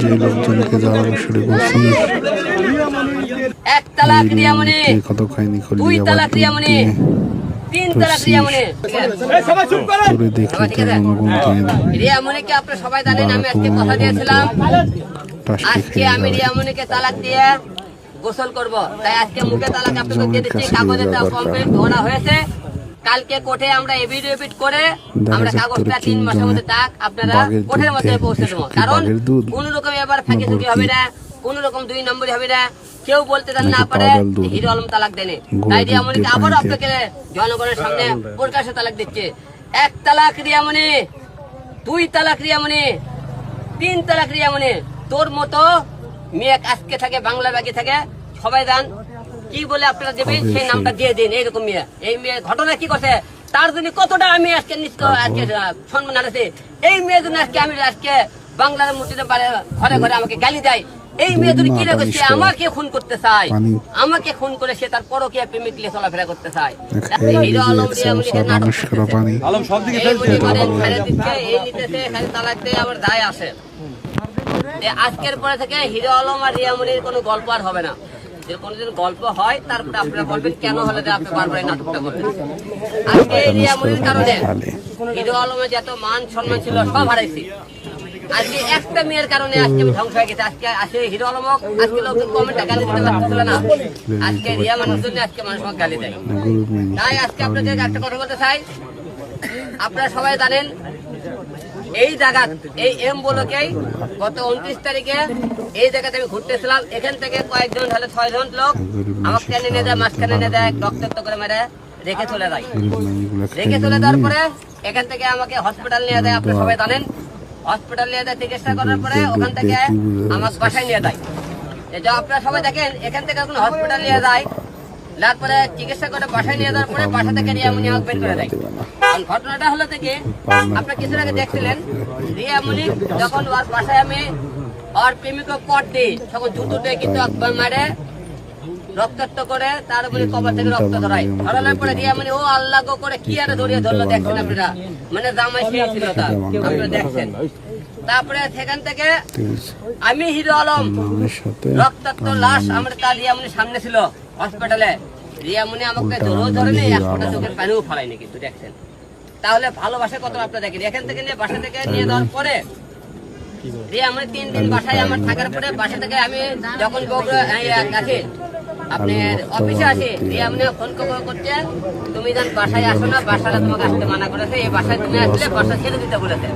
যে লোকজনকে যাওয়া শুরু করছেন এক তালাক রিয়ামণি, কত খাইনি দুই তালাক রিয়ামণি, তিন তালাক রিয়ামণি। রিয়ামণিকে আপনারা সবাই জানেন, আমি আজকে কথা দিয়েছিলাম আজকে আমি রিয়ামণিকে তালাক দিয়ে গোসল করব। তাই আজকে মুখে তালাক আপনাদের দিয়ে দিচ্ছি, কাগজে তা কমপ্লিট ধরা হয়েছে। কালকে কোর্টে আমরা এফিডেভিট করে আমরা কাগজটা 3 মাসের মধ্যে তাক আপনারা কোর্টের মধ্যে পৌঁছে দেবো। কারণ কোন রকম এবার ফাঁকি ঝুঁকি হবে না, কোন রকম 2 নম্বরই হবে না, কেউ বলতে না পারে হিরো আলম তালাক দেনে। তাই রিয়ামণিকে আবারও আপনাকে জনগণের সামনে প্রকাশ্যে তালাক দিচ্ছে। 1 তালাক রিয়ামণি, 2 তালাক রিয়ামণি, 3 তালাক রিয়ামণি। তোর মতো মেয়ে আজকে থাকে বাংলা ব্যাগে থাকে, সবাই জান কি বলে আপনারা দেবেন সেই নামটা দিয়ে দিন। এইরকম মেয়ে, এই মেয়ে ঘটনা কি করছে তার জন্য কতটা আমি আজকে আজকে সম্মান হারাচ্ছি। এই মেয়ের জন্য আজকে আমি আজকে বাংলার মসজিদে ঘরে ঘরে আমাকে গালি দেয়। এই মেয়ে যদি কি রেখেছে আমাকে খুন করতে চায়, আমাকে খুন করে সে তার পরকীয়া প্রেমিক নিয়ে চলাফেরা করতে চায়। হিরো আলম আলম সব দিকে এই নিতেছে খালি তালাক দিয়ে আবার দায় আসে। আজকের পরে থেকে হিরো আলম আর রিয়ামণির কোনো গল্প আর হবে না। কোনদিন গল্প হয় তারপরে আপনারা বলবেন কেন হলে আপনি বারবার নাটকটা করবেন। আজকে রিয়ামণির কারণে হিরো আলমের যত মান সম্মান ছিল সব হারাইছি। আজকে একটা মেয়ের কারণে আজকে আমি ধ্বংস হয়ে গেছে। আজকে আসে হিরো আলম আজকে লোকজন কমেন্টে গালি দিতে পারছিল না, আজকে রিয়া মানুষের জন্য আজকে মানুষ গালি দেয়। তাই আজকে আপনাদের একটা কথা বলতে চাই, আপনারা সবাই জানেন এই জায়গা এই এম ব্লকেই গত 29 তারিখে এই জায়গাতে আমি ঘুরতেছিলাম। এখান থেকে কয়েকজন হলে 6 জন লোক আমাকে টেনে নিয়ে যায়, মাঝখানে নিয়ে যায়, রক্তাক্ত করে মেরে রেখে চলে যায়। রেখে চলে যাওয়ার পরে এখান থেকে আমাকে হসপিটাল নিয়ে যায়। আপনারা সবাই জানেন হসপিটাল নিয়ে যায়, চিকিৎসা করার পরে ওখান থেকে আমাকে বাসায় নিয়ে যায়। আপনারা সবাই দেখেন এখান থেকে যখন হসপিটাল নিয়ে যায়, তারপরে চিকিৎসা করে বাসায় নিয়ে যাওয়ার পরে বাসা থেকে রিয়ামণি আমাকে বের করে দেয়। ঘটনাটা হলো থেকে আপনারা কিছুর আগে দেখছিলেন রিয়ামণি যখন ওর বাসায় আমি ওর প্রেমিককে পট দিই তখন জুতো দিয়ে কিন্তু একবার মারে রক্তাক্ত করে তার উপরে কবর থেকে রক্ত ধরায়। ধরানোর পরে রিয়ামণি ও আল্লাহ গো করে কি আর ধরিয়ে ধরলো দেখছেন আপনারা, মানে জামাই শেষ ছিল তা আপনারা দেখছেন। তারপরে সেখান থেকে আমি হিরো আলম রক্তাক্ত লাশ আমার তার রিয়ামণির সামনে ছিল হসপিটালে। রিয়ামণি আমাকে ধরেও ধরেনি, এক ফোঁটা চোখের পানিও ফলাইনি কিন্তু দেখছেন। তাহলে ভালোবাসা কত আপনারা দেখেন। এখান থেকে নিয়ে বাসা থেকে নিয়ে যাওয়ার পরে রিয়ামণি 3 দিন বাসায় আমার থাকার পরে বাসা থেকে আমি যখন আসি আপনার অফিসে আসি, রিয়ামণি ফোন করছে তুমি যান বাসায় আসো না, বাসাটা তোমাকে আসতে মানা করেছে, এই বাসায় তুমি আসলে বাসা ছেড়ে দিতে বলেছে।